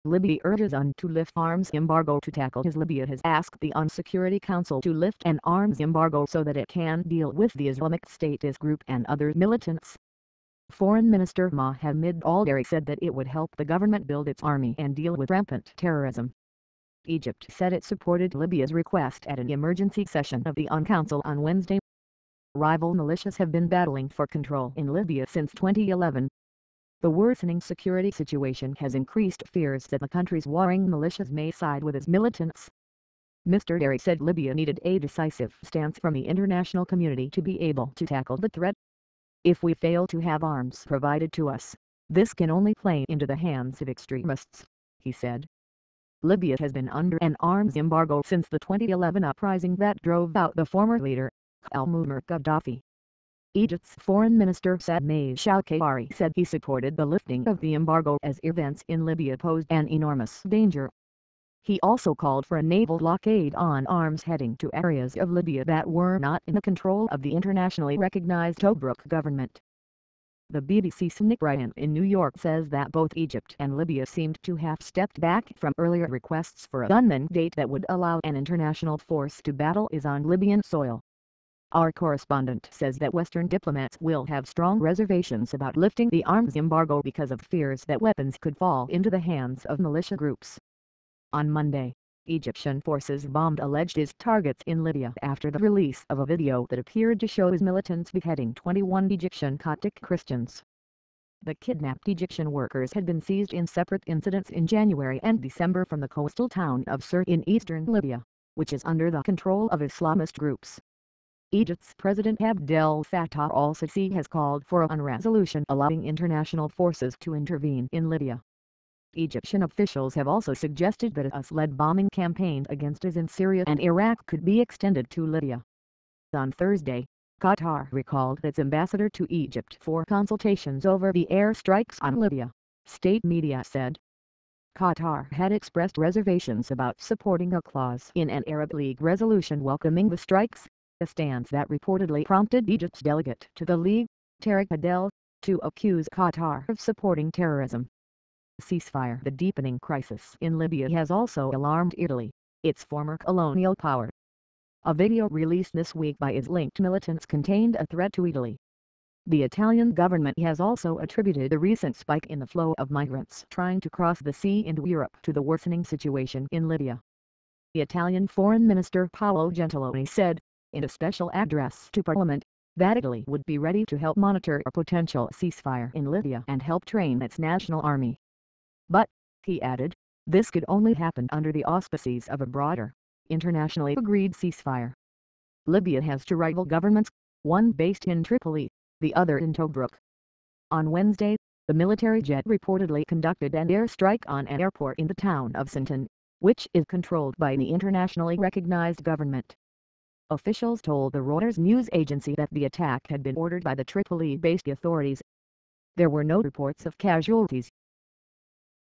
Libya urges UN to lift arms embargo to tackle his Libya has asked the UN Security Council to lift an arms embargo so that it can deal with the Islamic State group and other militants. Foreign Minister Mohammed Al-Dari said that it would help the government build its army and deal with rampant terrorism. Egypt said it supported Libya's request at an emergency session of the UN Council on Wednesday. Rival militias have been battling for control in Libya since 2011. The worsening security situation has increased fears that the country's warring militias may side with its militants. Mr. Dari said Libya needed a decisive stance from the international community to be able to tackle the threat. If we fail to have arms provided to us, this can only play into the hands of extremists, he said. Libya has been under an arms embargo since the 2011 uprising that drove out the former leader, Muammar Gaddafi. Egypt's Foreign Minister Saad Shawkari said he supported the lifting of the embargo as events in Libya posed an enormous danger. He also called for a naval blockade on arms heading to areas of Libya that were not in the control of the internationally recognized Tobruk government. The BBC's Nick Ryan in New York says that both Egypt and Libya seemed to have stepped back from earlier requests for a gunman date that would allow an international force to battle is on Libyan soil. Our correspondent says that Western diplomats will have strong reservations about lifting the arms embargo because of fears that weapons could fall into the hands of militia groups. On Monday, Egyptian forces bombed alleged IS targets in Libya after the release of a video that appeared to show IS militants beheading 21 Egyptian Coptic Christians. The kidnapped Egyptian workers had been seized in separate incidents in January and December from the coastal town of Sirte in eastern Libya, which is under the control of Islamist groups. Egypt's President Abdel Fattah al-Sisi has called for a resolution allowing international forces to intervene in Libya. Egyptian officials have also suggested that a US-led bombing campaign against IS in Syria and Iraq could be extended to Libya. On Thursday, Qatar recalled its ambassador to Egypt for consultations over the airstrikes on Libya, state media said. Qatar had expressed reservations about supporting a clause in an Arab League resolution welcoming the strikes, a stance that reportedly prompted Egypt's delegate to the League, Tariq Adel, to accuse Qatar of supporting terrorism. Ceasefire. The deepening crisis in Libya has also alarmed Italy, its former colonial power. A video released this week by IS-linked militants contained a threat to Italy. The Italian government has also attributed the recent spike in the flow of migrants trying to cross the sea into Europe to the worsening situation in Libya. The Italian Foreign Minister Paolo Gentiloni said, in a special address to Parliament, that Italy would be ready to help monitor a potential ceasefire in Libya and help train its national army. But, he added, this could only happen under the auspices of a broader, internationally agreed ceasefire. Libya has two rival governments, one based in Tripoli, the other in Tobruk. On Wednesday, the military jet reportedly conducted an airstrike on an airport in the town of Sinton, which is controlled by the internationally recognized government. Officials told the Reuters news agency that the attack had been ordered by the Tripoli-based authorities. There were no reports of casualties.